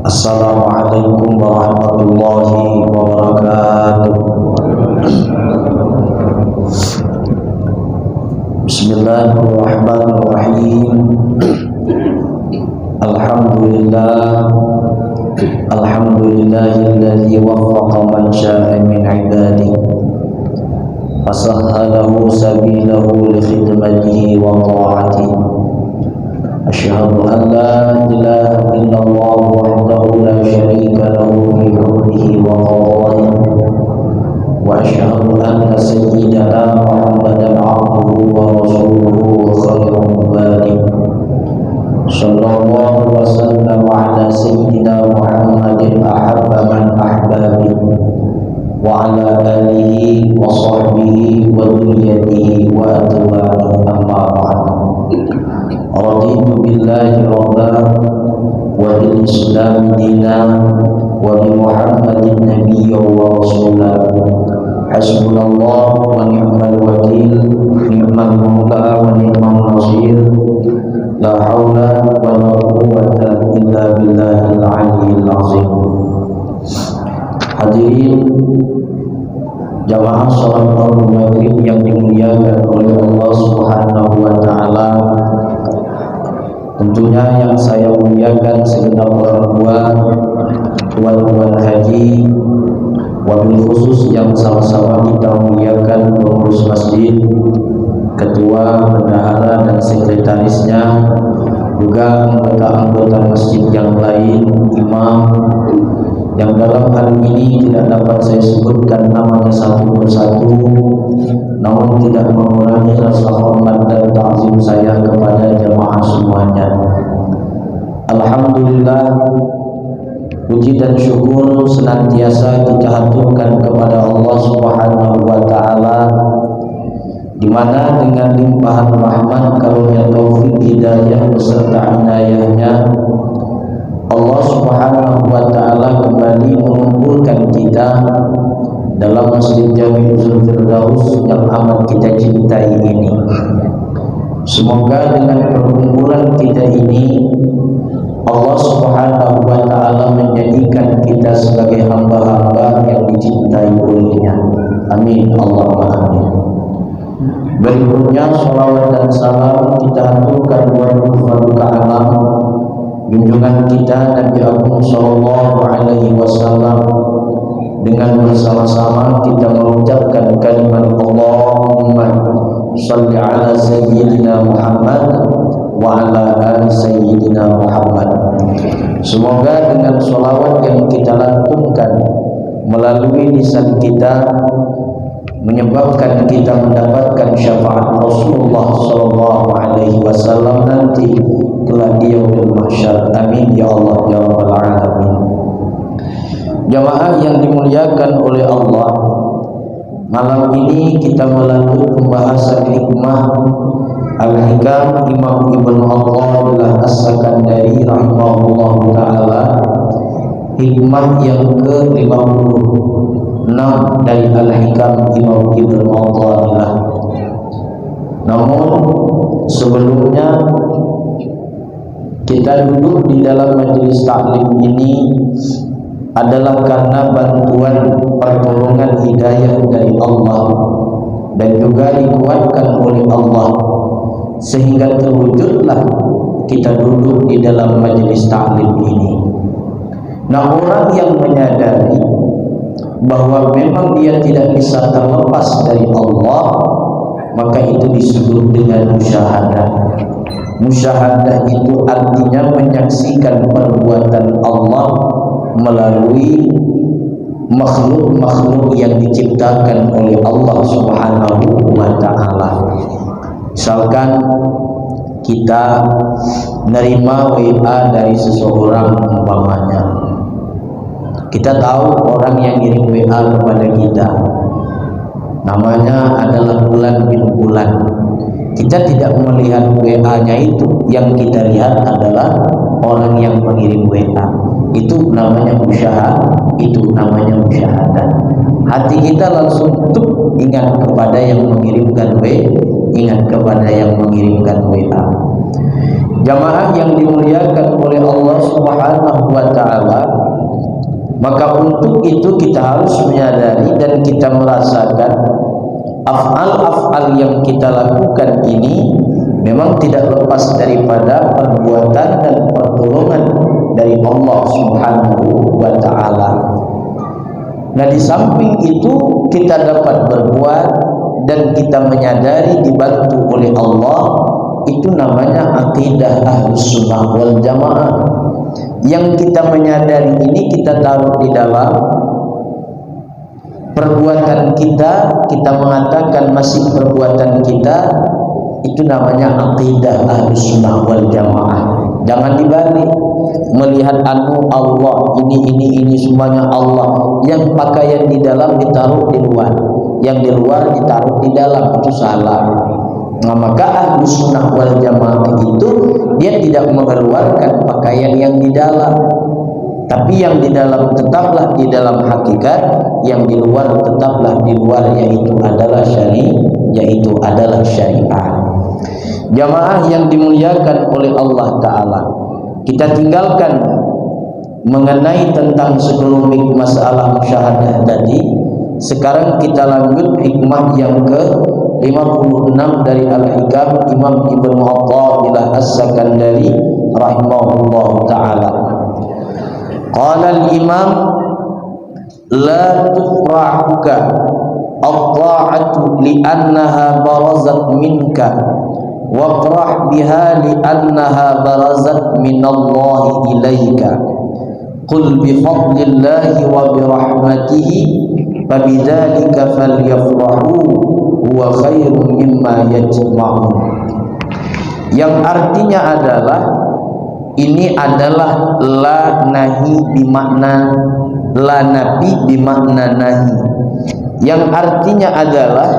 Assalamualaikum warahmatullahi wabarakatuh. Bismillahirrahmanirrahim. Alhamdulillahilladzi waffaqa man syaa'a min 'ibadihi fasahhalahu sabilahu li khidmatihi wa ta'atihi. Asyhadu an la ilaha illallah wahdahu la syarika lahu fi hukmihi wa qadarihi wa asyhadu anna sayyidana Muhammadan 'abduhu wa rasuluhu wa khairul ibadi. Sallallahu wa sallam ala sayyidina Muhammadin ahabba man ahbabi wa ala alihi wa sahbihi wa dhurriyyatihi wa atba'ihi amma ba'd. Raditu billahi rabban wa bil islam dinan wa bi Muhammadin nabiyyan wa rasulan. Hasbunallah wa ni'mal wakil, ni'mal maula wa ni'mal nasir. La haula wa la quwwata illa billahil aliyyil azim. Hadirin jamaah salat maghrib yang dimuliakan oleh Allah Subhanahu wa taala. Tentunya yang saya muliakan segenap orang tua, tuan-tuan haji, wabil khusus yang sama-sama kita muliakan pengurus masjid, ketua, bendahara dan sekretarisnya, juga anggota-anggota masjid yang lain, imam, yang dalam hal ini tidak dapat saya sebutkan namanya satu persatu, namun tidak mengurangi rasa hormat dan ta'zim saya kepada jemaah semuanya. Alhamdulillah, puji dan syukur senantiasa kita haturkan kepada Allah Subhanahu wa taala, di mana dengan limpahan rahmat, karunia, taufik, hidayah beserta inayahnya, Allah Subhanahu wa taala kembali mengumpulkan kita dalam Masjid Jami'ul Firdaus yang amat kita cintai ini. Semoga dengan perkumpulan kita ini Allah Subhanahu wa taala menjadikan kita sebagai hamba-hamba yang dicintai oleh-Nya. Amin Allahumma amin. Berikutnya salawat dan salam kita haturkan buat Faruk Alam, junjungan kita Nabi Agung sallallahu alaihi wasallam. Dengan bersama-sama kita mengucapkan kalimat Allahumma shalli ala sayyidina Muhammad wa ala ali sayyidina Muhammad. Semoga dengan sholawat yang kita lantunkan melalui lisan kita menyebabkan kita mendapatkan syafaat Rasulullah sallallahu alaihi wasallam nanti kelak di yaumil mahsyar. Amin ya Allah ya rabbal alamin. Jamaah yang dimuliakan oleh Allah, malam ini kita melanjut pembahasan hikmah Al-Hikam Imam Ibnu Athaillah As-Sakandari rahimahullah ta'ala, hikmah yang ke-56 dari Al-Hikam Imam Ibnu Athaillah. Namun sebelumnya kita duduk di dalam majelis taklim ini adalah karena bantuan pertolongan hidayah dari Allah dan juga dikuatkan oleh Allah, sehingga terwujudlah kita duduk di dalam majelis taklim ini. Nah, orang yang menyadari bahwa memang dia tidak bisa terlepas dari Allah, maka itu disebut dengan musyahadah. Musyahadah itu artinya menyaksikan perbuatan Allah melalui makhluk-makhluk yang diciptakan oleh Allah Subhanahu wa ta'ala. Misalkan kita menerima WA dari seseorang umpamanya, kita tahu orang yang kirim WA kepada kita namanya adalah Fulan bin Fulan. Kita tidak melihat WA-nya itu, yang kita lihat adalah orang yang mengirim WA. Itu namanya musyahadah. Hati kita langsung ingat kepada yang mengirimkan WA. Jamaah yang dimuliakan oleh Allah Subhanahu wa taala, maka untuk itu kita harus menyadari dan kita merasakan af'al-af'al yang kita lakukan ini memang tidak lepas daripada perbuatan dan pertolongan dari Allah Subhanahu wa taala. Nah, di samping itu kita dapat berbuat dan kita menyadari dibantu oleh Allah, itu namanya akidah Ahlus Sunnah wal Jamaah. Yang kita menyadari ini kita taruh di dalam perbuatan kita, kita mengatakan masih perbuatan kita, itu namanya akidah Ahlus Sunnah wal Jamaah. Jangan dibalik, melihat Allah ini semuanya Allah, yang pakaian di dalam ditaruh di luar, yang di luar ditaruh di dalam, itu salah. Nah, maka Ahlus Sunnah wal Jamaah itu dia tidak mengeluarkan pakaian yang di dalam, tapi yang di dalam tetaplah di dalam hakikat, yang di luar tetaplah di luar, yaitu adalah syariah. Jamaah yang dimuliakan oleh Allah Ta'ala, kita tinggalkan mengenai tentang sekelumit masalah musyahadah tadi. Sekarang kita lanjut hikmah yang ke-56 dari Al-Hikam Imam Ibnu Athaillah As-Sakandari rahimahullah ta'ala. Qala al-imam la tufrahuka at-ta'atu li'annaha barazat minka waqrah biha li'annaha barazat minallahi ilaika qul bifadlillahi wa birahmatihi fabidzalika falyafrahu huwa khairum mimma yajma'un. Yang artinya adalah, ini adalah la nahi bimakna la nabi bimakna nahi, yang artinya adalah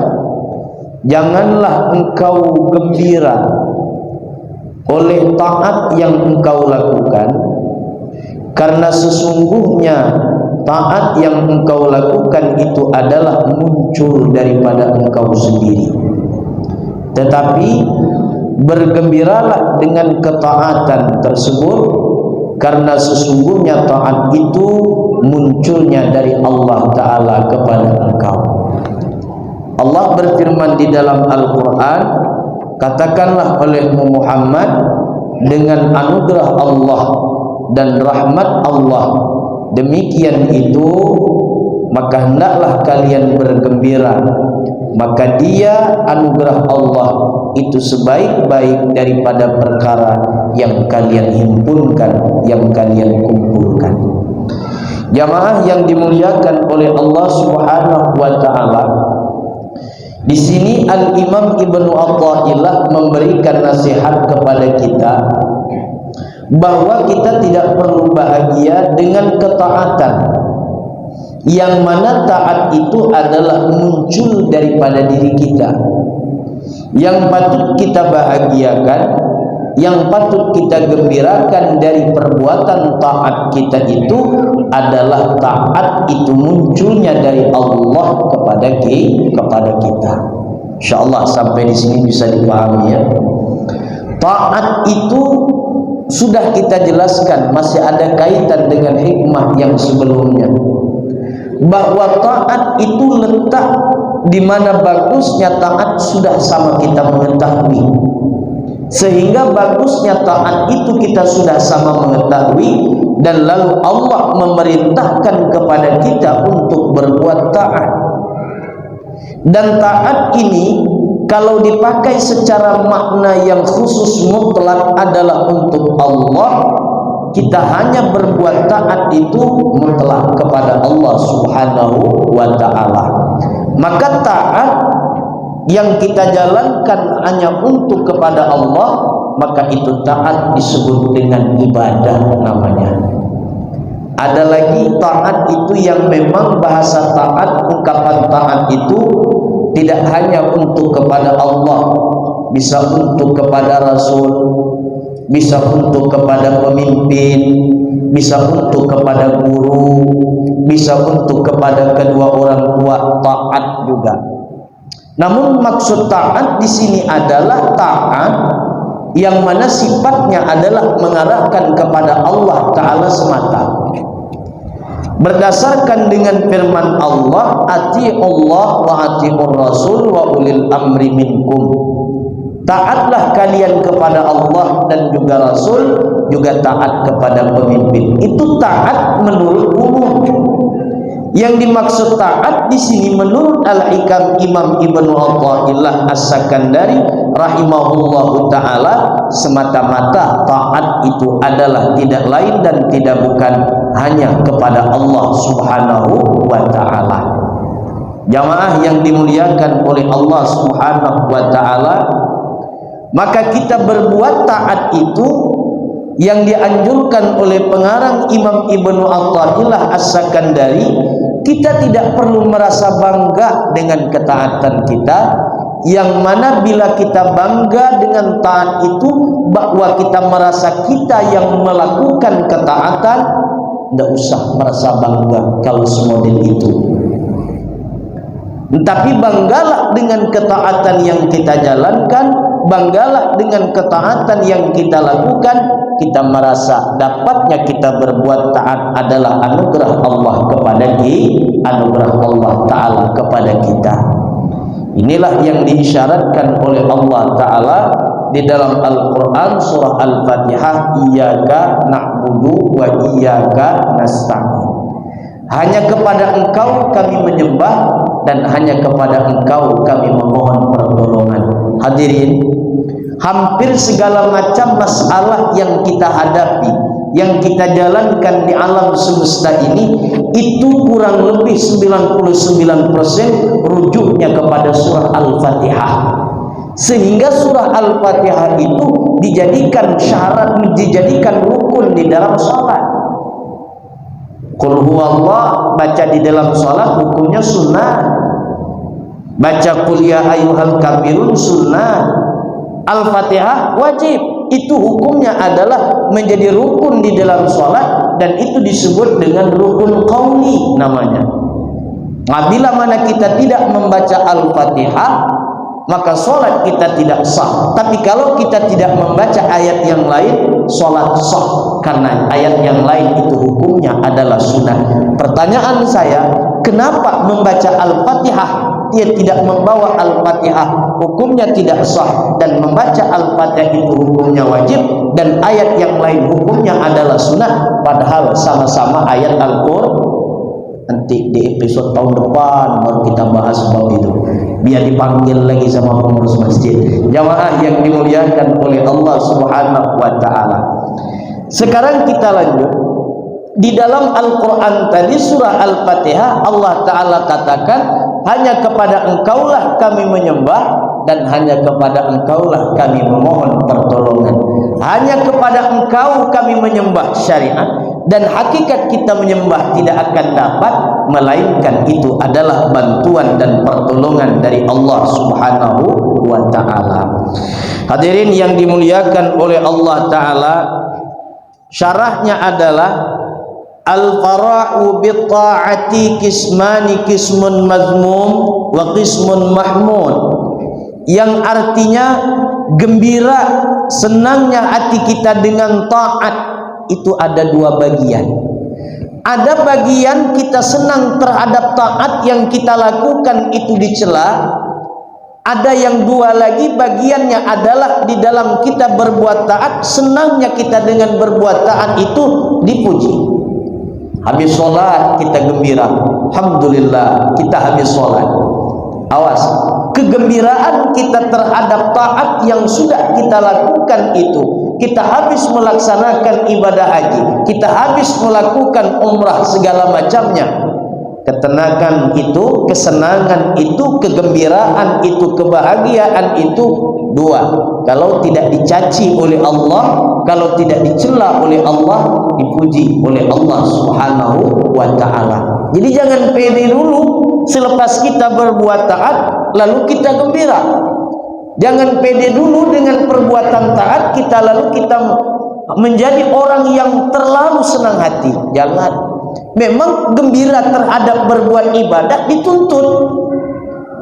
janganlah engkau gembira oleh taat yang engkau lakukan, karena sesungguhnya taat yang engkau lakukan itu adalah muncul daripada engkau sendiri. Tetapi bergembiralah dengan ketaatan tersebut, karena sesungguhnya taat itu munculnya dari Allah Ta'ala kepada engkau. Allah berfirman di dalam Al-Quran, katakanlah olehmu Muhammad, dengan anugerah Allah dan rahmat Allah, demikian itu maka hendaklah kalian bergembira, maka dia anugerah Allah itu sebaik-baik daripada perkara yang kalian himpunkan, yang kalian kumpulkan. Jamaah yang dimuliakan oleh Allah Subhanahu wa taala, di sini Al-Imam Ibnu Athaillah memberikan nasihat kepada kita bahwa kita tidak perlu bahagia dengan ketaatan, yang mana taat itu adalah muncul daripada diri kita. Yang patut kita bahagiakan, yang patut kita gembirakan dari perbuatan taat kita itu adalah taat itu munculnya dari Allah kepada kita. Insyaallah sampai di sini bisa dipahami ya. Taat itu sudah kita jelaskan, masih ada kaitan dengan hikmah yang sebelumnya, bahwa taat itu letak di mana bagusnya taat sudah sama kita mengetahui, sehingga bagusnya taat itu kita sudah sama mengetahui, dan lalu Allah memerintahkan kepada kita untuk berbuat taat. Dan taat ini kalau dipakai secara makna yang khusus mutlak adalah untuk Allah, kita hanya berbuat taat itu mutlak kepada Allah Subhanahu wa ta'ala. Maka taat yang kita jalankan hanya untuk kepada Allah, maka itu taat disebut dengan ibadah namanya. Ada lagi taat itu yang memang bahasa taat, ungkapan taat itu tidak hanya untuk kepada Allah, bisa untuk kepada Rasul, bisa untuk kepada pemimpin, bisa untuk kepada guru, bisa untuk kepada kedua orang tua, taat juga. Namun maksud taat di sini adalah taat yang mana sifatnya adalah mengarahkan kepada Allah Ta'ala semata. Berdasarkan dengan firman Allah, ati'ullah wa ati'ur rasul wa ulil amri minkum. Taatlah kalian kepada Allah dan juga Rasul, juga taat kepada pemimpin. Itu taat menurut umum. Yang dimaksud taat di sini menurut Al-Hikam Imam Ibnu Athaillah As-Sakandari rahimahullahu taala, semata-mata taat itu adalah tidak lain dan tidak bukan hanya kepada Allah Subhanahu wa taala. Jamaah yang dimuliakan oleh Allah Subhanahu wa taala, maka kita berbuat taat itu yang dianjurkan oleh pengarang Imam Ibnu Athaillah As-Sakandari. Kita tidak perlu merasa bangga dengan ketaatan kita, yang mana bila kita bangga dengan taat itu bahwa kita merasa kita yang melakukan ketaatan, tidak usah merasa bangga kalau semodel itu. Tapi banggalah dengan ketaatan yang kita jalankan, banggalah dengan ketaatan yang kita lakukan. Kita merasa dapatnya kita berbuat taat adalah anugerah Allah kepada kita, anugerah Allah Ta'ala kepada kita. Inilah yang diisyaratkan oleh Allah Ta'ala di dalam Al-Quran surah Al-Fatihah, iyyaka na'budu wa iyyaka nasta'in. Hanya kepada Engkau kami menyembah dan hanya kepada Engkau kami memohon pertolongan. Hadirin, hampir segala macam masalah yang kita hadapi, yang kita jalankan di alam semesta ini, itu kurang lebih 99% rujuknya kepada surah Al-Fatihah. Sehingga surah Al-Fatihah itu dijadikan syarat, dijadikan rukun di dalam salat. Qul huwallah baca di dalam salat hukumnya sunnah. Baca qul ya ayyuhal kafirun sunnah. Al-Fatihah wajib. Itu hukumnya adalah menjadi rukun di dalam salat, dan itu disebut dengan rukun qauli namanya. Bila mana kita tidak membaca Al-Fatihah, maka salat kita tidak sah. Tapi kalau kita tidak membaca ayat yang lain, salat sah, karena ayat yang lain itu hukumnya adalah sunnah. Pertanyaan saya, kenapa membaca Al-Fatihah dia tidak membawa Al-Fatihah hukumnya tidak sah, dan membaca Al-Fatihah itu hukumnya wajib, dan ayat yang lain hukumnya adalah sunnah, padahal sama-sama ayat Al-Qur'an? Nanti di episode tahun depan baru kita bahas bab itu, biar dipanggil lagi sama pengurus masjid. Jamaah yang dimuliakan oleh Allah Subhanahu wa taala. Sekarang kita lanjut. Di dalam Al-Quran tadi surah Al-Fatihah, Allah Ta'ala katakan, hanya kepada Engkaulah kami menyembah dan hanya kepada Engkaulah kami memohon pertolongan. Hanya kepada Engkau kami menyembah syariat, dan hakikat kita menyembah tidak akan dapat melainkan itu adalah bantuan dan pertolongan dari Allah Subhanahu wa taala. Hadirin yang dimuliakan oleh Allah Ta'ala, syarahnya adalah al-fara'u bitta'ati kismani, kismun mazmum wa kismun mahmud, yang artinya gembira, senangnya hati kita dengan taat itu ada dua bagian. Ada bagian kita senang terhadap taat yang kita lakukan itu dicela. Ada yang dua lagi, bagiannya adalah di dalam kita berbuat taat, senangnya kita dengan berbuat taat itu dipuji. Habis sholat kita gembira, alhamdulillah kita habis sholat. Awas, kegembiraan kita terhadap taat yang sudah kita lakukan itu, kita habis melaksanakan ibadah haji, kita habis melakukan umrah segala macamnya, ketenangan itu, kesenangan itu, kegembiraan itu, kebahagiaan itu dua. Kalau tidak dicaci oleh Allah, kalau tidak dicela oleh Allah, dipuji oleh Allah Subhanahu wa ta'ala. Jadi jangan pede dulu selepas kita berbuat taat lalu kita gembira. Jangan pede dulu dengan perbuatan taat kita lalu kita menjadi orang yang terlalu senang hati. Jangan. Memang gembira terhadap berbuat ibadah dituntut.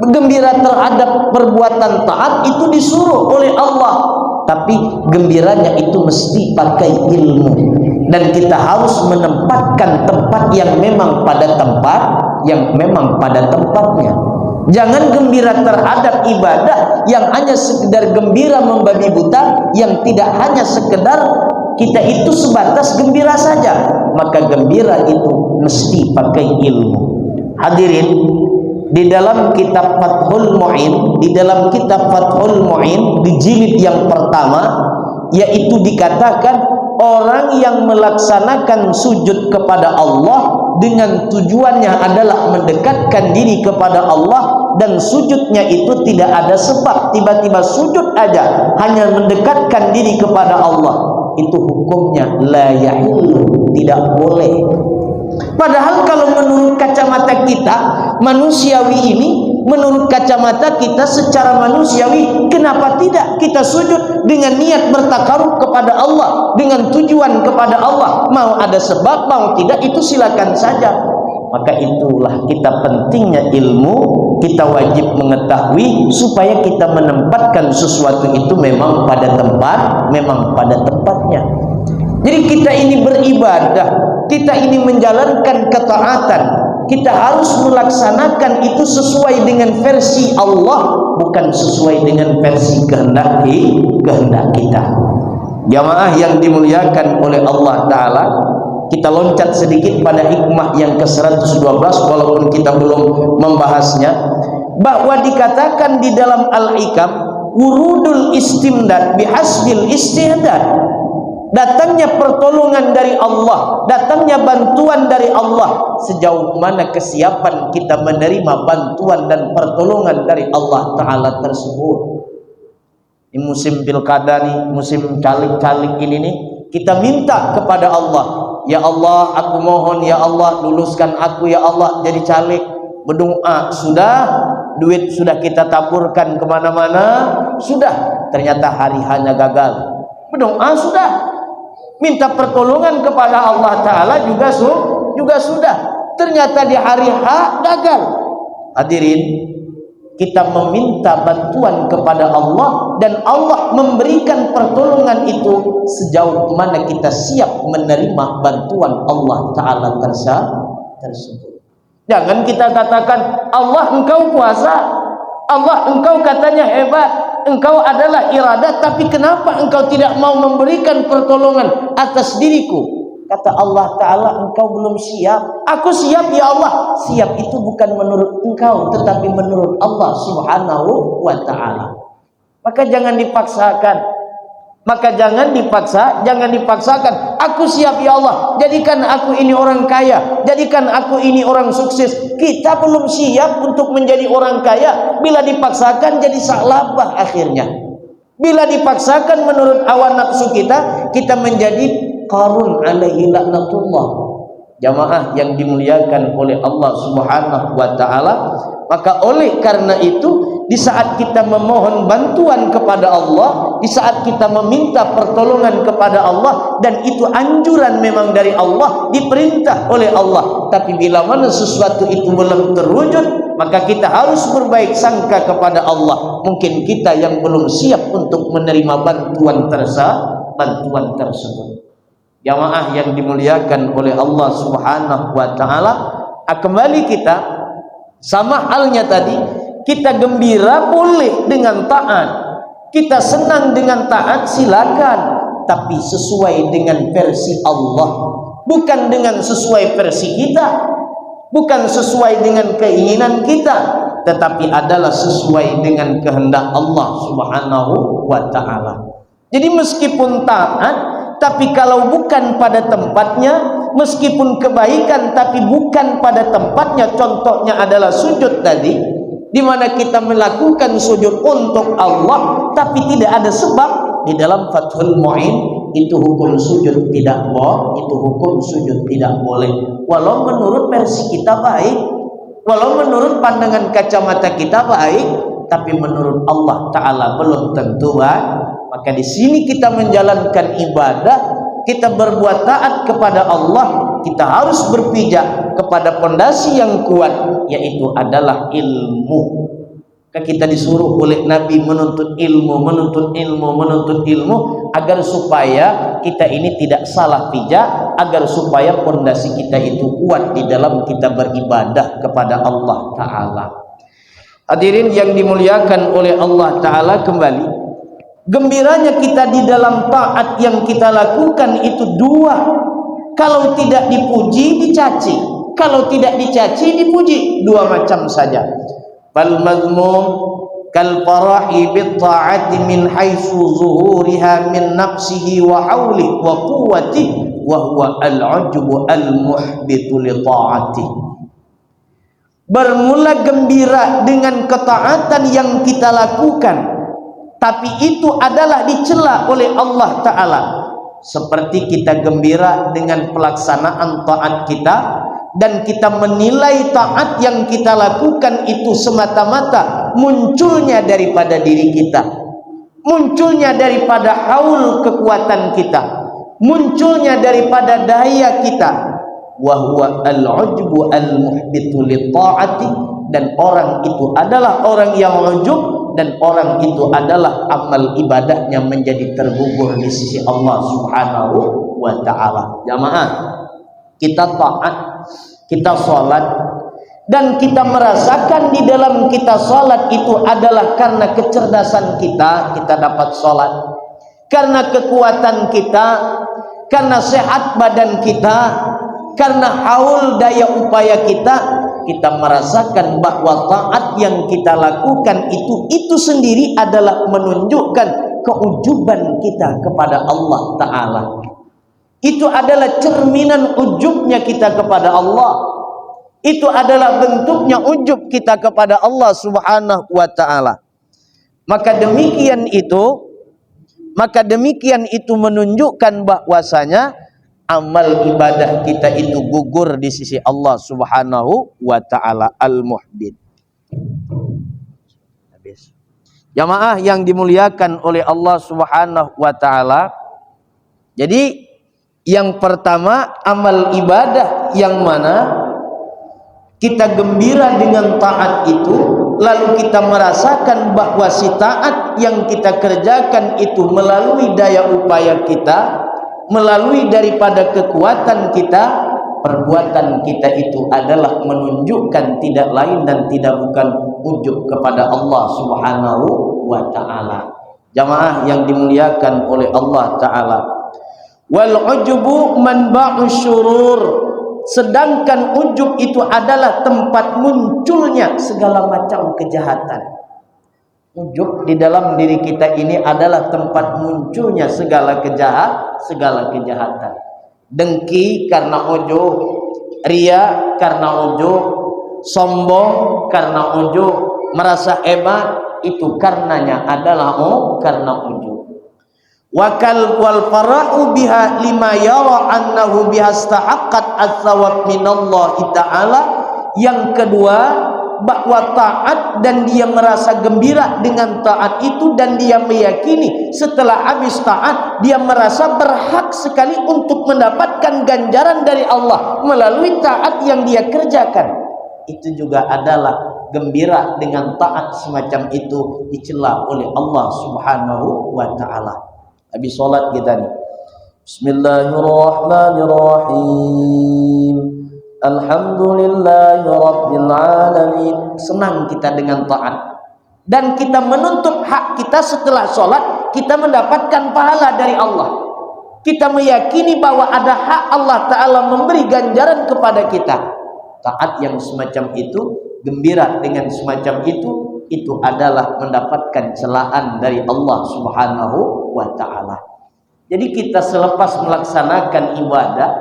Gembira terhadap perbuatan taat itu disuruh oleh Allah. tapi gembiranya itu mesti pakai ilmu, dan kita harus menempatkan tempat yang memang pada tempatnya. Jangan gembira terhadap ibadah yang hanya sekedar gembira membabi buta, yang tidak hanya sekedar kita itu sebatas gembira saja. Maka gembira itu mesti pakai ilmu. Hadirin, di dalam kitab Fathul Mu'in, di jilid yang pertama, yaitu dikatakan orang yang melaksanakan sujud kepada Allah dengan tujuannya adalah mendekatkan diri kepada Allah, dan sujudnya itu tidak ada sebab, tiba-tiba sujud aja hanya mendekatkan diri kepada Allah, itu hukumnya la yahillu, tidak boleh. Padahal kalau menurut kacamata kita manusiawi ini, menurut kacamata kita secara manusiawi, kenapa tidak kita sujud dengan niat bertakarub kepada Allah, dengan tujuan kepada Allah? Mau ada sebab, mau tidak, itu silakan saja. Maka itulah kita pentingnya ilmu, kita wajib mengetahui supaya kita menempatkan sesuatu itu memang pada tempatnya. Jadi kita ini beribadah, kita ini menjalankan ketaatan, kita harus melaksanakan itu sesuai dengan versi Allah, bukan sesuai dengan versi kehendak kita. Jamaah yang dimuliakan oleh Allah Ta'ala, kita loncat sedikit pada hikmah yang ke-112 walaupun kita belum membahasnya, bahwa dikatakan di dalam Al-Hikam, wurudul istimdad bihasbil istihdad, datangnya pertolongan dari Allah, datangnya bantuan dari Allah, sejauh mana kesiapan kita menerima bantuan dan pertolongan dari Allah Ta'ala tersebut. Ini musim pilkada nih, musim caleg-caleg ini nih, kita minta kepada Allah, ya Allah, aku mohon ya Allah, luluskan aku ya Allah jadi caleg. Berdoa sudah, duit sudah kita taburkan kemana-mana, sudah, ternyata hari hanya gagal. Berdoa sudah, minta pertolongan kepada Allah Ta'ala juga sudah, ternyata di hari H gagal. Hadirin, kita meminta bantuan kepada Allah dan Allah memberikan pertolongan itu sejauh mana kita siap menerima bantuan Allah Ta'ala tersebut. Jangan kita katakan, Allah engkau kuasa, Allah engkau katanya hebat, engkau adalah iradat, tapi kenapa engkau tidak mau memberikan pertolongan atas diriku? Kata Allah Ta'ala, engkau belum siap. Aku siap ya Allah. Siap itu bukan menurut engkau, tetapi menurut Allah Subhanahu wa Ta'ala. Maka jangan dipaksakan. Jangan dipaksakan. Aku siap ya Allah, jadikan aku ini orang kaya, jadikan aku ini orang sukses. Kita belum siap untuk menjadi orang kaya. Bila dipaksakan jadi salabah akhirnya. Bila dipaksakan menurut hawa nafsu kita menjadi Qarun alaihi laknatullah. Jamaah yang dimuliakan oleh Allah Subhanahu wa Ta'ala, maka oleh karena itu, di saat kita memohon bantuan kepada Allah, di saat kita meminta pertolongan kepada Allah, dan itu anjuran memang dari Allah, diperintah oleh Allah, tapi bila mana sesuatu itu belum terwujud, maka kita harus berbaik sangka kepada Allah. Mungkin kita yang belum siap untuk menerima bantuan tersebut. Jamaah yang dimuliakan oleh Allah Subhanahu wa Ta'ala, kembali kita sama halnya tadi, kita gembira boleh dengan taat, kita senang dengan taat silakan, tapi sesuai dengan versi Allah, bukan dengan sesuai versi kita, bukan sesuai dengan keinginan kita, tetapi adalah sesuai dengan kehendak Allah Subhanahu wa Ta'ala. Jadi meskipun taat, tapi kalau bukan pada tempatnya, meskipun kebaikan tapi bukan pada tempatnya, contohnya adalah sujud tadi, di mana kita melakukan sujud untuk Allah tapi tidak ada sebab. Di dalam Fathul Mu'in itu hukum sujud tidak boleh, walau menurut versi kita baik, walau menurut pandangan kacamata kita baik, tapi menurut Allah Ta'ala belum tentu baik. Maka di sini kita menjalankan ibadah, kita berbuat taat kepada Allah, kita harus berpijak kepada pondasi yang kuat, yaitu adalah ilmu. Kita disuruh oleh Nabi menuntut ilmu agar supaya kita ini tidak salah pijak, agar supaya pondasi kita itu kuat di dalam kita beribadah kepada Allah Ta'ala. Hadirin yang dimuliakan oleh Allah Ta'ala, kembali gembiranya kita di dalam taat yang kita lakukan itu dua. Kalau tidak dipuji, dicaci. Kalau tidak dicaci, dipuji. Dua macam saja. Fal mazmum kal farahi bit ta'ati min haitsu zuhuriha min nafsihi wa hauli wa quwwati wa huwa al-'ujbu al-muhbitu li ta'ati. Bermula gembira dengan ketaatan yang kita lakukan, tapi itu adalah dicela oleh Allah Ta'ala. Seperti kita gembira dengan pelaksanaan taat kita, dan kita menilai taat yang kita lakukan itu semata-mata munculnya daripada diri kita, munculnya daripada haul kekuatan kita, munculnya daripada daya kita. Wa huwa al-'ujbu al-muhbitu li ta'ati, dan orang itu adalah orang yang ujub, dan orang itu adalah amal ibadahnya menjadi tergugur di sisi Allah Subhanahu wa Ta'ala. Jamaah, kita taat, kita sholat, dan kita merasakan di dalam kita sholat itu adalah karena kecerdasan kita dapat sholat, karena kekuatan kita, karena sehat badan kita, karena haul daya upaya kita merasakan bahwa taat yang kita lakukan itu sendiri adalah menunjukkan keujuban kita kepada Allah Ta'ala. Itu adalah cerminan ujubnya kita kepada Allah. Itu adalah bentuknya ujub kita kepada Allah Subhanahu wa Ta'ala. Maka demikian itu menunjukkan bahwasanya amal ibadah kita itu gugur di sisi Allah Subhanahu wa Ta'ala al-muhbid. Jamaah yang dimuliakan oleh Allah Subhanahu wa Ta'ala, jadi yang pertama, amal ibadah yang mana kita gembira dengan taat itu, lalu kita merasakan bahwa si taat yang kita kerjakan itu melalui daya upaya kita, melalui daripada kekuatan kita, perbuatan kita itu adalah menunjukkan tidak lain dan tidak bukan ujub kepada Allah Subhanahu wa Ta'ala. Jamaah yang dimuliakan oleh Allah Ta'ala, wal ujubu manba'u syurur, sedangkan ujub itu adalah tempat munculnya segala macam kejahatan. Ujub di dalam diri kita ini adalah tempat munculnya segala kejahatan. Dengki karena ujub, ria karena ujub, sombong karena ujub, merasa hebat itu karenanya adalah karena ujub. Wakal wal farahu biha lima yara annahu biha istahaqqat ats-tsawab minallahi ta'ala. Yang kedua, bahwa taat dan dia merasa gembira dengan taat itu, dan dia meyakini setelah habis taat dia merasa berhak sekali untuk mendapatkan ganjaran dari Allah melalui taat yang dia kerjakan. Itu juga adalah gembira dengan taat semacam itu dicela oleh Allah Subhanahu wa Ta'ala. Habis sholat kita nih, Bismillahirrahmanirrahim, Alhamdulillahi Rabbil Alamin. Senang kita dengan taat, dan kita menuntut hak kita setelah sholat, kita mendapatkan pahala dari Allah. Kita meyakini bahwa ada hak Allah Ta'ala memberi ganjaran kepada kita. Taat yang semacam itu, gembira dengan semacam itu adalah mendapatkan celaan dari Allah Subhanahu wa Ta'ala. Jadi kita selepas melaksanakan ibadah,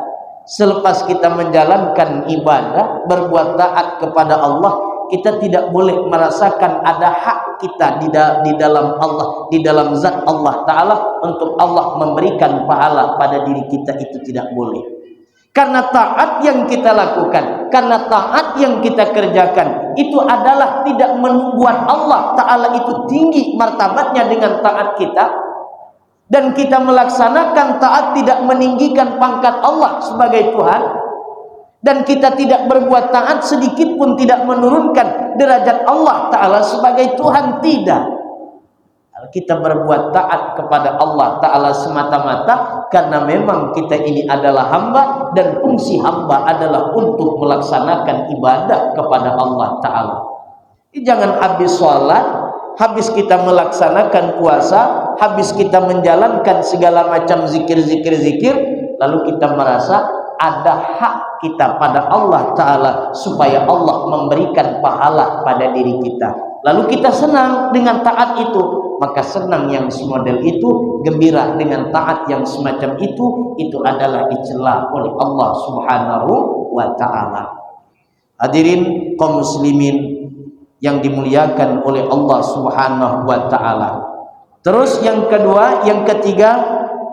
selepas kita menjalankan ibadah, berbuat taat kepada Allah, kita tidak boleh merasakan ada hak kita di dalam Allah, di dalam zat Allah Ta'ala, untuk Allah memberikan pahala pada diri kita. Itu tidak boleh. Karena taat yang kita lakukan, karena taat yang kita kerjakan, itu adalah tidak membuat Allah Ta'ala itu tinggi martabatnya dengan taat kita. Dan kita melaksanakan taat tidak meninggikan pangkat Allah sebagai Tuhan. Dan kita tidak berbuat taat sedikit pun tidak menurunkan derajat Allah Ta'ala sebagai Tuhan, tidak. Kita berbuat taat kepada Allah Ta'ala semata-mata karena memang kita ini adalah hamba, dan fungsi hamba adalah untuk melaksanakan ibadah kepada Allah Ta'ala. Jangan habis sholat, habis kita melaksanakan puasa, habis kita menjalankan segala macam zikir, lalu kita merasa ada hak kita pada Allah Ta'ala supaya Allah memberikan pahala pada diri kita. Lalu kita senang dengan taat itu, maka senang yang semodel itu, gembira dengan taat yang semacam itu adalah dicela oleh Allah Subhanahu wa Ta'ala. Hadirin kaum muslimin yang dimuliakan oleh Allah Subhanahu wa Ta'ala. Terus yang kedua, yang ketiga,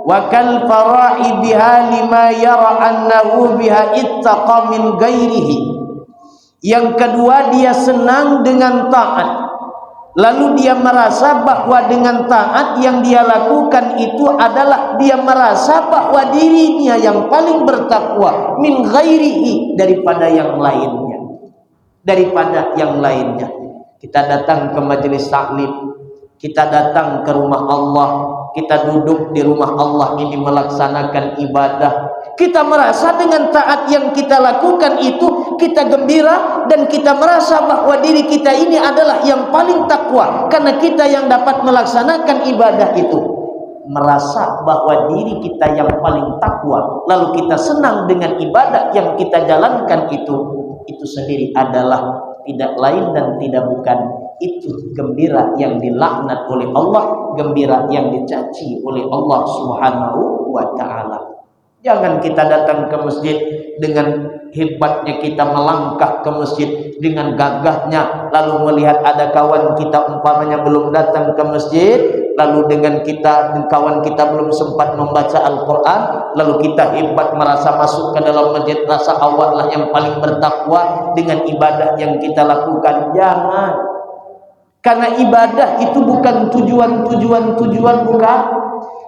wa kal farahi biha lima yara annahu biha ittaqa min ghairihi. Yang kedua, dia senang dengan taat, lalu dia merasa bahwa dengan taat yang dia lakukan itu adalah dia merasa bahwa dirinya yang paling bertakwa min ghairihi, daripada yang lainnya. Kita datang ke majelis taklim, kita datang ke rumah Allah, kita duduk di rumah Allah ini melaksanakan ibadah. Kita merasa dengan taat yang kita lakukan itu kita gembira, dan kita merasa bahwa diri kita ini adalah yang paling takwa karena kita yang dapat melaksanakan ibadah itu. Merasa bahwa diri kita yang paling takwa, lalu kita senang dengan ibadah yang kita jalankan itu sendiri adalah tidak lain dan tidak bukan itu gembira yang dilaknat oleh Allah, gembira yang dicaci oleh Allah Subhanahu wa Ta'ala. Jangan kita datang ke masjid dengan hebatnya kita melangkah ke masjid dengan gagahnya, lalu melihat ada kawan kita umpamanya belum datang ke masjid, lalu dengan kawan kita belum sempat membaca Al-Quran, lalu kita hebat merasa masuk ke dalam masjid, rasa awaklah yang paling bertakwa dengan ibadah yang kita lakukan. Jangan, karena ibadah itu bukan tujuan, bukan.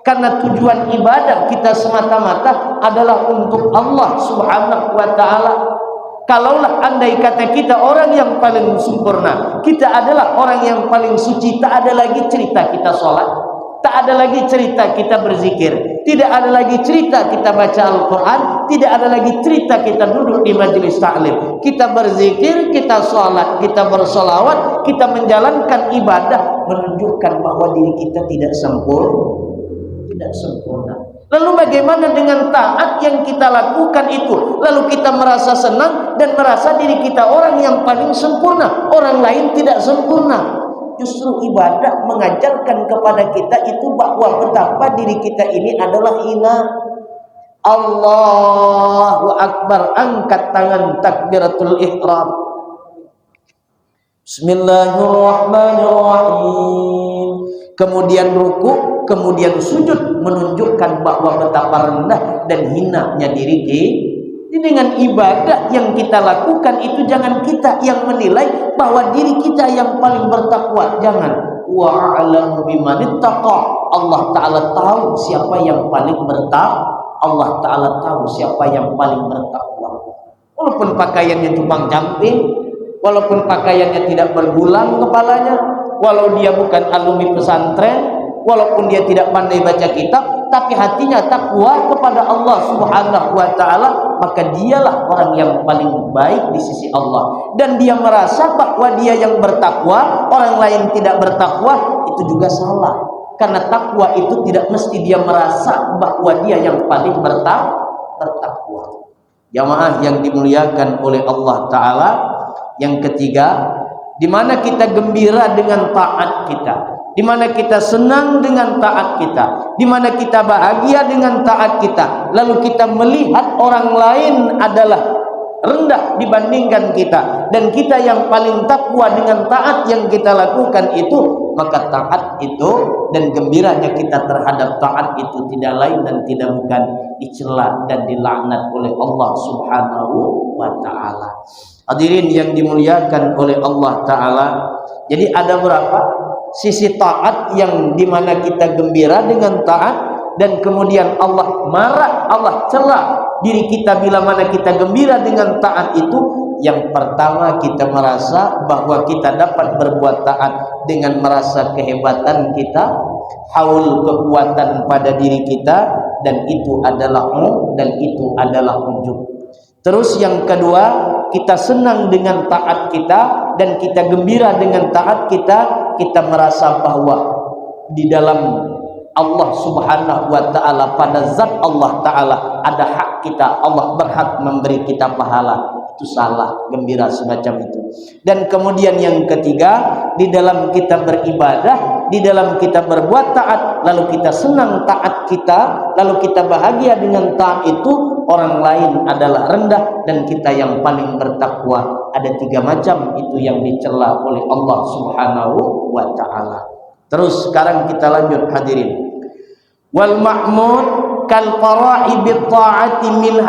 Karena tujuan ibadah kita semata-mata adalah untuk Allah Subhanahu wa Ta'ala. Kalaulah andai kata kita orang yang paling sempurna, kita adalah orang yang paling suci, tak ada lagi cerita kita sholat, tak ada lagi cerita kita berzikir, tidak ada lagi cerita kita baca Al-Quran, tidak ada lagi cerita kita duduk di majelis taklim. Kita berzikir, kita sholat, kita bersolawat, kita menjalankan ibadah, menunjukkan bahwa diri kita tidak sempurna. Lalu bagaimana dengan taat yang kita lakukan itu? Lalu kita merasa senang dan merasa diri kita orang yang paling sempurna, orang lain tidak sempurna. Justru ibadah mengajarkan kepada kita itu bahwa betapa diri kita ini adalah hina. Allahu Akbar, angkat tangan takbiratul ihram. Bismillahirrahmanirrahim. Kemudian ruku, kemudian sujud, menunjukkan bahwa betapa rendah dan hinanya diri kita. Dengan ibadah yang kita lakukan itu jangan kita yang menilai bahwa diri kita yang paling bertakwa. Jangan. Wa a'lamu bimanittaqa. Allah Ta'ala tahu siapa yang paling bertakwa. Allah Ta'ala tahu siapa yang paling bertakwa. Walaupun pakaiannya tukang camping, walaupun pakaiannya tidak bergulang kepalanya, walau dia bukan alumni pesantren, walaupun dia tidak pandai baca kitab, tapi hatinya takwa kepada Allah Subhanahu wa Ta'ala, maka dialah orang yang paling baik di sisi Allah. Dan dia merasa bahwa dia yang bertakwa, orang lain tidak bertakwa, itu juga salah. Karena takwa itu tidak mesti dia merasa bahwa dia yang paling bertakwa. Jamaah yang dimuliakan oleh Allah Ta'ala, yang ketiga, di mana kita gembira dengan taat kita, di mana kita senang dengan taat kita, di mana kita bahagia dengan taat kita, lalu kita melihat orang lain adalah rendah dibandingkan kita, dan kita yang paling takwa dengan taat yang kita lakukan itu, maka taat itu dan gembiranya kita terhadap taat itu tidak lain dan tidak bukan dicela dan dilaknat oleh Allah Subhanahu wa Ta'ala. Hadirin yang dimuliakan oleh Allah Ta'ala, jadi ada berapa sisi taat yang dimana kita gembira dengan taat, dan kemudian Allah marah, Allah cela diri kita bila mana kita gembira dengan taat itu? Yang pertama, kita merasa bahwa kita dapat berbuat taat dengan merasa kehebatan kita, haul kekuatan pada diri kita, dan itu adalah ujub. Terus yang kedua, kita senang dengan taat kita dan kita gembira dengan taat kita. Kita merasa bahwa di dalam Allah Subhanahu wa ta'ala, pada zat Allah ta'ala ada hak kita, Allah berhak memberi kita pahala. Itu salah gembira semacam itu. Dan kemudian yang ketiga, di dalam kita beribadah, di dalam kita berbuat taat, lalu kita senang taat kita, lalu kita bahagia dengan taat itu, orang lain adalah rendah dan kita yang paling bertakwa. Ada 3 macam itu yang dicela oleh Allah Subhanahu wa ta'ala. Terus sekarang kita lanjut, hadirin. Wal mahmud kal fara'i bit ta'ati min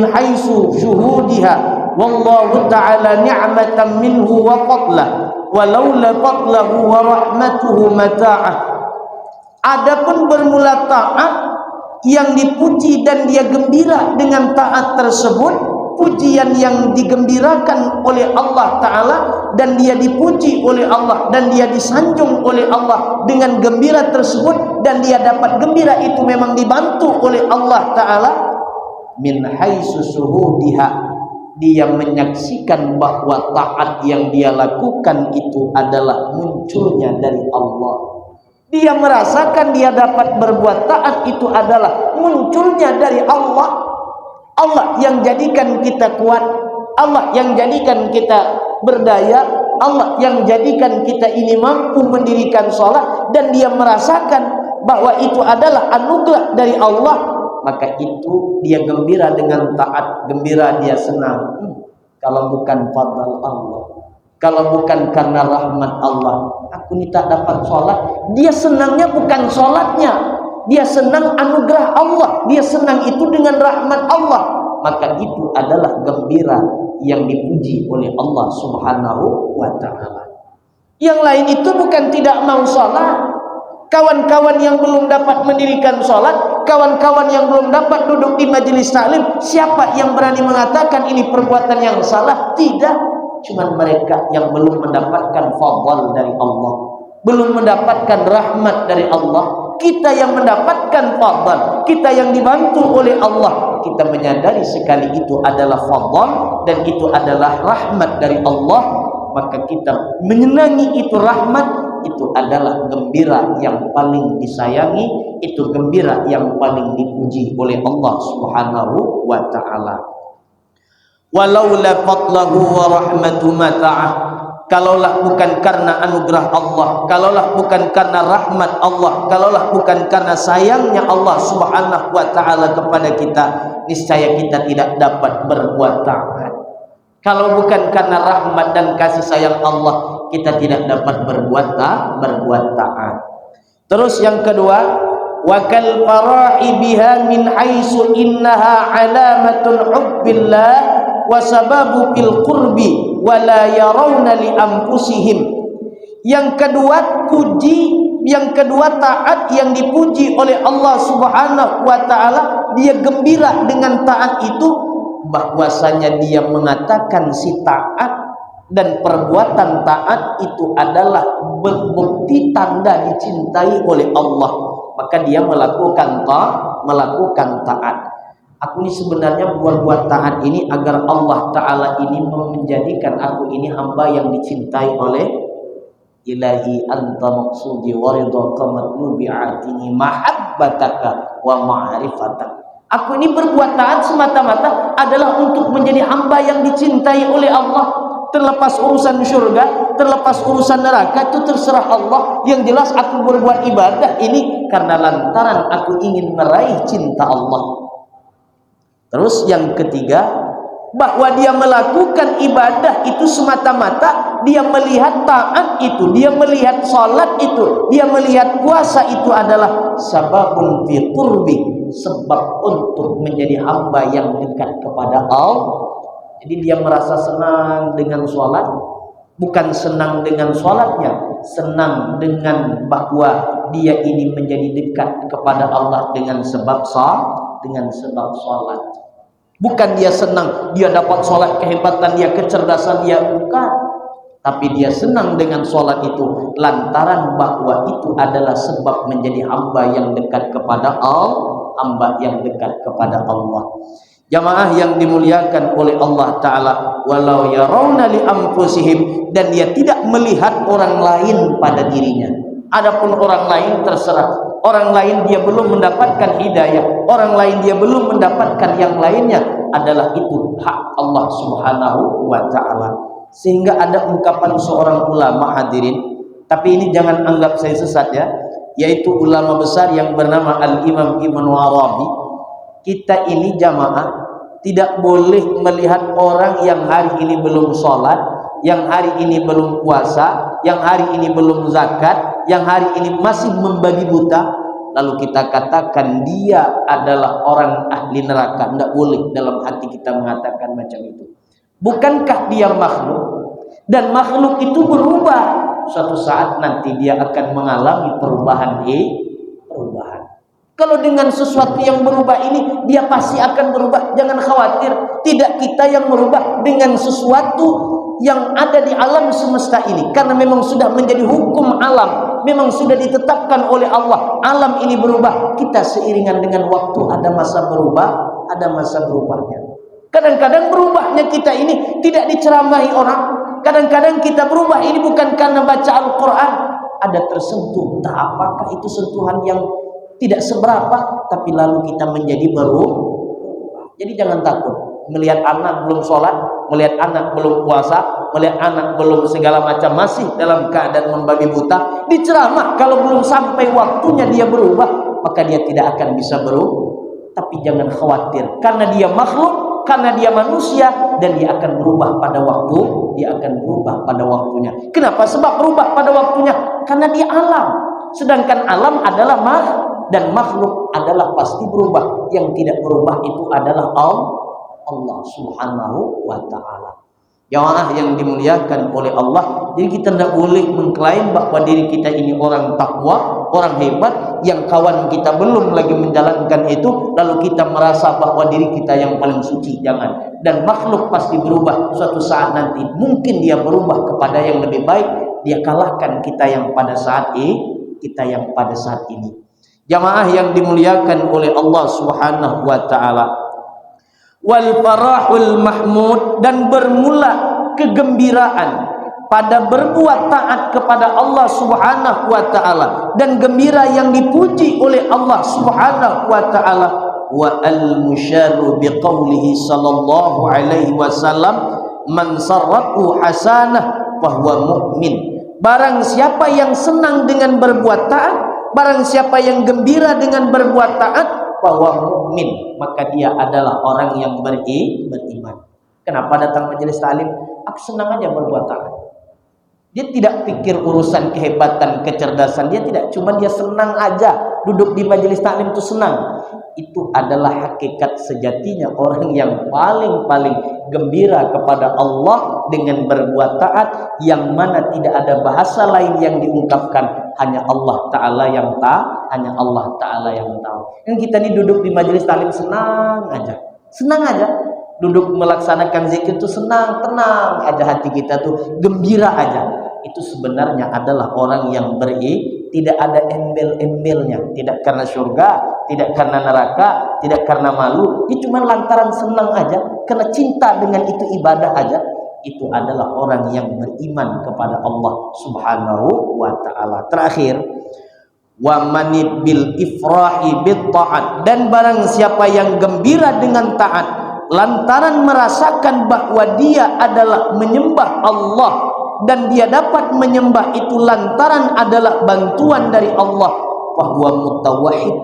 haitsu shuhudiha wallahu ta'ala ni'matan minhu wa fadlah walaula fadlahu wa rahmatuhu mata'ah. Adapun bermula taat yang dipuji dan dia gembira dengan taat tersebut, pujian yang digembirakan oleh Allah Ta'ala, dan dia dipuji oleh Allah dan dia disanjung oleh Allah dengan gembira tersebut, dan dia dapat gembira itu memang dibantu oleh Allah Ta'ala. Min haitsu syuhudiha, dia menyaksikan bahwa taat yang dia lakukan itu adalah munculnya dari Allah. Dia merasakan dia dapat berbuat taat itu adalah munculnya dari Allah. Allah yang jadikan kita kuat, Allah yang jadikan kita berdaya, Allah yang jadikan kita ini mampu mendirikan sholat, dan dia merasakan bahwa itu adalah anugerah dari Allah, maka itu dia gembira dengan taat, gembira, dia senang. Kalau bukan fadl Allah, kalau bukan karena rahmat Allah, aku ini tak dapat sholat. Dia senangnya bukan sholatnya, dia senang anugerah Allah, dia senang itu dengan rahmat Allah. Maka itu adalah gembira yang dipuji oleh Allah Subhanahu wa ta'ala. Yang lain itu bukan tidak mau sholat. Kawan-kawan yang belum dapat mendirikan sholat, kawan-kawan yang belum dapat duduk di majelis taklim, siapa yang berani mengatakan ini perbuatan yang salah? Tidak. Cuma mereka yang belum mendapatkan fadl dari Allah, belum mendapatkan rahmat dari Allah. Kita yang mendapatkan fadl, kita yang dibantu oleh Allah, kita menyadari sekali itu adalah fadl dan itu adalah rahmat dari Allah, maka kita menyenangi itu rahmat. Itu adalah gembira yang paling disayangi, itu gembira yang paling dipuji oleh Allah Subhanahu wa ta'ala. Walaula fadlahu wa rahmatu mata'ah, kalaulah bukan karena anugerah Allah, kalaulah bukan karena rahmat Allah, kalaulah bukan karena sayangnya Allah Subhanahu wa ta'ala kepada kita, niscaya kita tidak dapat berbuat taat. Kalau bukan karena rahmat dan kasih sayang Allah, kita tidak dapat berbuat taat. Terus yang kedua, wa kal farahi biha min haitsu innaha alamatun hubbillah wa sababu fil qurbi wa la yarawna li anfusihim. Yang kedua, taat yang dipuji oleh Allah Subhanahu wa ta'ala, dia gembira dengan taat itu, bahwasanya dia mengatakan si taat dan perbuatan taat itu adalah bukti tanda dicintai oleh Allah, maka dia melakukan taat. Aku ini sebenarnya berbuat taat ini agar Allah Ta'ala ini menjadikan aku ini hamba yang dicintai oleh ilahi anta maqsudi wa ridhaka matlubi atini mahabbataka wa ma'rifataka. Aku ini berbuat taat semata-mata adalah untuk menjadi hamba yang dicintai oleh Allah. Terlepas urusan surga, terlepas urusan neraka, itu terserah Allah. Yang jelas aku berbuat ibadah ini karena lantaran aku ingin meraih cinta Allah. Terus yang ketiga, bahwa dia melakukan ibadah itu semata-mata dia melihat taat itu, dia melihat salat itu, dia melihat puasa itu adalah sababun fi qurbi, sebab untuk menjadi hamba yang dekat kepada Allah. Jadi dia merasa senang dengan salat, bukan senang dengan salatnya, senang dengan bahwa dia ini menjadi dekat kepada Allah dengan sebab dengan sebab sholat. Bukan dia senang, dia dapat sholat, kehebatan dia, kecerdasan dia, bukan. Tapi dia senang dengan sholat itu lantaran bahwa itu adalah sebab menjadi hamba yang dekat kepada Allah, hamba yang dekat kepada Allah. Jamaah yang dimuliakan oleh Allah Ta'ala, walau yarawna li anfusihim, dan dia tidak melihat orang lain pada dirinya. Adapun orang lain terserah, orang lain dia belum mendapatkan hidayah, orang lain dia belum mendapatkan yang lainnya, adalah itu hak Allah Subhanahu wa Ta'ala. Sehingga ada ungkapan seorang ulama, hadirin, tapi ini jangan anggap saya sesat ya, yaitu ulama besar yang bernama Al-Imam Ibnu Arabi. Kita ini jamaah tidak boleh melihat orang yang hari ini belum sholat, yang hari ini belum puasa, yang hari ini belum zakat, yang hari ini masih membabi buta, lalu kita katakan dia adalah orang ahli neraka. Tidak boleh dalam hati kita mengatakan macam itu. Bukankah dia makhluk? Dan makhluk itu berubah. Suatu saat nanti dia akan mengalami perubahan. Kalau dengan sesuatu yang berubah ini, dia pasti akan berubah. Jangan khawatir. Tidak kita yang merubah dengan sesuatu yang ada di alam semesta ini. Karena memang sudah menjadi hukum alam. Memang sudah ditetapkan oleh Allah. Alam ini berubah. Kita seiringan dengan waktu ada masa berubah, ada masa berubahnya. Kadang-kadang berubahnya kita ini tidak diceramahi orang. Kadang-kadang kita berubah ini bukan karena baca Al-Quran. Ada tersentuh. Entah apakah itu sentuhan yang tidak seberapa, tapi lalu kita menjadi berubah. Jadi jangan takut melihat anak belum sholat, melihat anak belum puasa, melihat anak belum segala macam, masih dalam keadaan membabi buta, diceramah. Kalau belum sampai waktunya dia berubah, maka dia tidak akan bisa berubah. Tapi jangan khawatir, karena dia makhluk, karena dia manusia, dan dia akan berubah pada waktu, dia akan berubah pada waktunya. Kenapa? Sebab berubah pada waktunya, karena dia alam. Sedangkan alam adalah dan makhluk adalah pasti berubah. Yang tidak berubah itu adalah Allah Subhanahu wa Ta'ala. Jamaah yang dimuliakan oleh Allah, jadi kita tidak boleh mengklaim bahwa diri kita ini orang takwa, orang hebat, yang kawan kita belum lagi menjalankan itu, lalu kita merasa bahwa diri kita yang paling suci. Jangan. Dan makhluk pasti berubah. Suatu saat nanti mungkin dia berubah kepada yang lebih baik. Dia kalahkan kita yang pada saat ini. Jamaah yang dimuliakan oleh Allah Subhanahu wa Ta'ala. Wal farahul mahmud, dan bermula kegembiraan pada berbuat taat kepada Allah Subhanahu wa Ta'ala, dan gembira yang dipuji oleh Allah Subhanahu wa Ta'ala. Wa al-musyaru biqaulihi sallallahu alaihi wasallam, man sarrahu hasanah fahuwa mu'min. Barang siapa yang senang dengan berbuat taat, barang siapa yang gembira dengan berbuat taat, bahwa mukmin, maka dia adalah orang yang beriman. Kenapa datang majelis taklim? Aku senang aja berbuat taat. Dia tidak pikir urusan kehebatan, kecerdasan, dia tidak. Cuma dia senang aja duduk di majelis taklim itu senang. Itu adalah hakikat sejatinya orang yang paling gembira kepada Allah dengan berbuat taat, yang mana tidak ada bahasa lain yang diungkapkan, hanya Allah Ta'ala yang tahu, hanya Allah Ta'ala yang tahu. Dan kita ini duduk di majelis taklim senang aja, duduk melaksanakan zikir itu senang, tenang aja hati kita tuh, gembira aja. Itu sebenarnya adalah orang yang tidak ada embel-embelnya, tidak karena surga, tidak karena neraka, tidak karena malu. Dia cuma lantaran senang aja, karena cinta dengan itu ibadah aja. Itu adalah orang yang beriman kepada Allah Subhanahu wa Ta'ala. Terakhir, wa manib bil ifrahi bit ta'at, dan barang siapa yang gembira dengan taat lantaran merasakan bahwa dia adalah menyembah Allah, dan dia dapat menyembah itu lantaran adalah bantuan dari Allah, bahwa mutawahhid,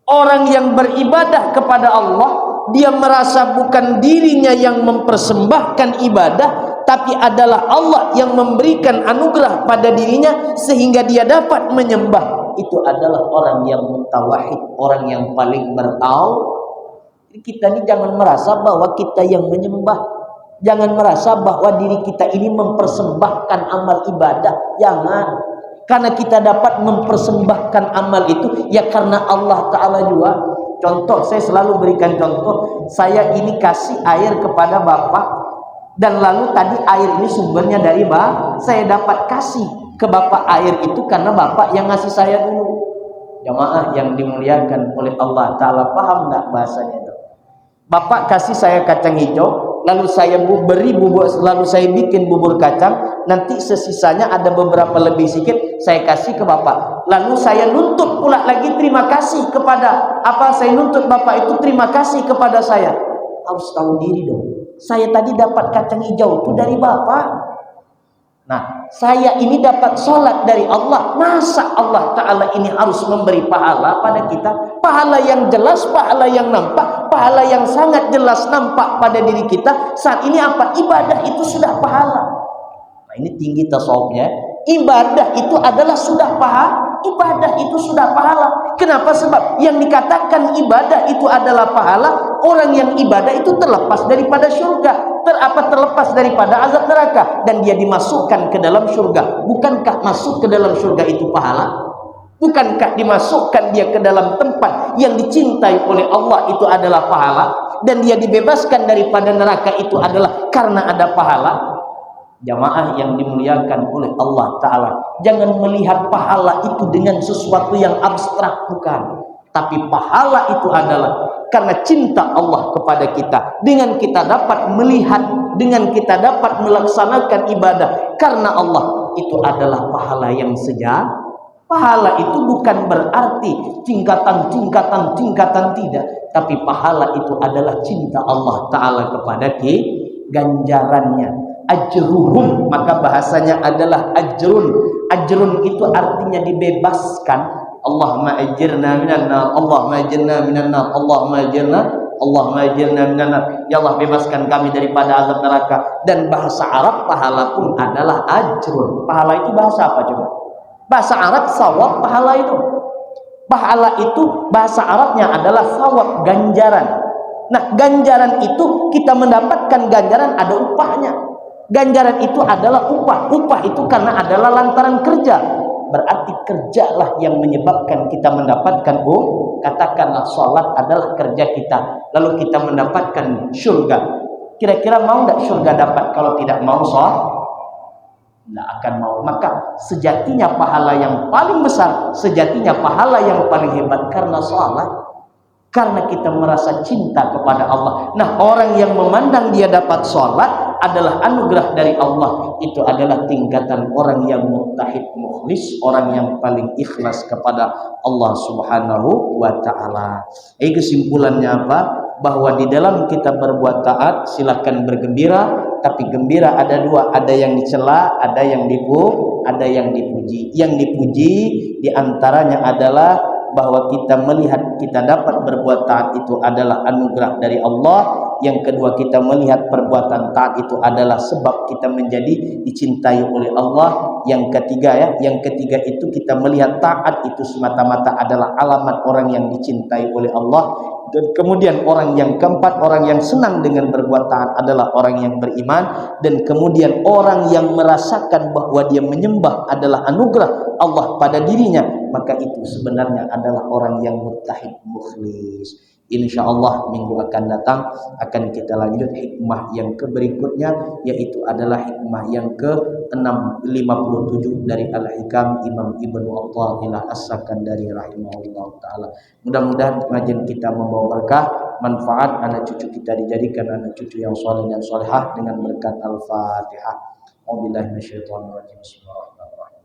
orang yang beribadah kepada Allah, dia merasa bukan dirinya yang mempersembahkan ibadah, tapi adalah Allah yang memberikan anugerah pada dirinya sehingga dia dapat menyembah. Itu adalah orang yang mutawahhid, orang yang paling bertauhid. Kita ini jangan merasa bahwa kita yang menyembah, jangan merasa bahwa diri kita ini mempersembahkan amal ibadah. Jangan. Karena kita dapat mempersembahkan amal itu ya karena Allah Ta'ala juga. Contoh, saya selalu berikan contoh, saya ini kasih air kepada bapak, dan lalu tadi air ini sumbernya dari bapak, saya dapat kasih ke bapak air itu karena bapak yang ngasih saya dulu. Jamaah yang dimuliakan oleh Allah Ta'ala, paham nggak bahasanya itu? Bapak kasih saya kacang hijau, lalu saya beri bubur, lalu saya bikin bubur kacang, nanti sesisanya ada beberapa lebih sedikit saya kasih ke bapak, lalu saya nuntut pula lagi terima kasih kepada saya nuntut bapak itu terima kasih kepada saya. Harus tahu diri dong, saya tadi dapat kacang hijau itu dari bapak. Nah, saya ini dapat sholat dari Allah. Masa Allah Ta'ala ini harus memberi pahala pada kita? Pahala yang jelas, pahala yang nampak, pahala yang sangat jelas nampak pada diri kita. Saat ini apa? Ibadah itu sudah pahala. Nah, ini tinggi tasawufnya. Ibadah itu adalah sudah pahala. Ibadah itu sudah pahala. Kenapa? Sebab yang dikatakan ibadah itu adalah pahala, orang yang ibadah itu terlepas daripada syurga, terlepas daripada azab neraka, dan dia dimasukkan ke dalam syurga. Bukankah masuk ke dalam syurga itu pahala? Bukankah dimasukkan dia ke dalam tempat yang dicintai oleh Allah itu adalah pahala, dan dia dibebaskan daripada neraka itu adalah karena ada pahala? Jamaah yang dimuliakan oleh Allah Ta'ala, jangan melihat pahala itu dengan sesuatu yang abstrak, bukan. Tapi pahala itu adalah karena cinta Allah kepada kita, dengan kita dapat melihat, dengan kita dapat melaksanakan ibadah karena Allah, itu adalah pahala yang sejati. Pahala itu bukan berarti tingkatan tidak, tapi pahala itu adalah cinta Allah Ta'ala kepada kita, ganjarannya ajruhum, maka bahasanya adalah ajrun. Ajrun itu artinya dibebaskan. Allahumma ajirna minan nar, Allahumma ajirna minan nar, Allahumma ajirna minan nar. Ya Allah, bebaskan kami daripada azab neraka. Dan bahasa Arab pahala pun adalah ajrun. Pahala itu bahasa apa coba? Bahasa Arab sawab, pahala itu. Pahala itu bahasa Arabnya adalah sawab, ganjaran. Nah, ganjaran itu kita mendapatkan ganjaran ada upahnya. Ganjaran itu adalah upah. Upah itu karena adalah lantaran kerja. Berarti kerjalah yang menyebabkan kita mendapatkan katakanlah sholat adalah kerja kita, lalu kita mendapatkan surga. Kira-kira mau tidak surga dapat kalau tidak mau sholat? Tidak akan mau. Maka sejatinya pahala yang paling besar, sejatinya pahala yang paling hebat karena sholat, karena kita merasa cinta kepada Allah. Nah, orang yang memandang dia dapat sholat adalah anugerah dari Allah, itu adalah tingkatan orang yang muttahid mukhlis, orang yang paling ikhlas kepada Allah Subhanahu wa Ta'ala. Kesimpulannya apa? Bahwa di dalam kita berbuat taat silakan bergembira, tapi gembira ada dua, ada yang dicela, ada yang dipuji. Yang dipuji diantaranya adalah bahwa kita melihat kita dapat berbuat taat itu adalah anugerah dari Allah. Yang kedua, kita melihat perbuatan taat itu adalah sebab kita menjadi dicintai oleh Allah. Yang ketiga itu kita melihat taat itu semata-mata adalah alamat orang yang dicintai oleh Allah. Dan kemudian orang yang keempat, orang yang senang dengan berbuat taat adalah orang yang beriman. Dan kemudian orang yang merasakan bahwa dia menyembah adalah anugerah Allah pada dirinya, maka itu sebenarnya adalah orang yang muttahid mukhlis. InsyaAllah minggu akan datang akan kita lanjut hikmah yang berikutnya, yaitu adalah hikmah yang ke-657 dari Al-Hikam Imam Ibnu Athaillah As-Sakandari rahimahullah ta'ala. Mudah-mudahan pengajian kita membawa berkah, manfaat, anak cucu kita dijadikan anak cucu yang soleh dan solehah dengan berkat Al-Fatihah. Wabillahi minasyaitonir rajim. Bismillahirrahmanirrahim.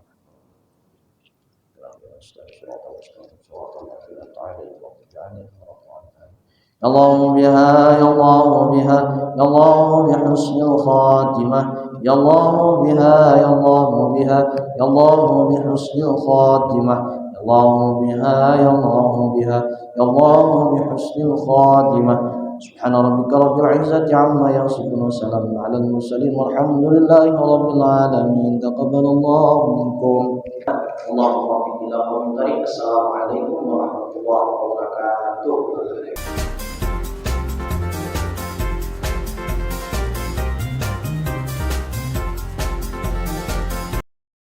اللهم بها يا الله بها يا الله بحسن الخاتمة يا الله بها يا الله بها يا الله بحسن الخاتمة يا الله بها يا الله بها يا الله بحسن الخاتمة سبحان ربك رب العزة عما يصفون وسلام على المرسلين والحمد لله رب العالمين تقبل الله منكم اللهم بارك لنا. Assalamualaikum warahmatullahi wabarakatuh.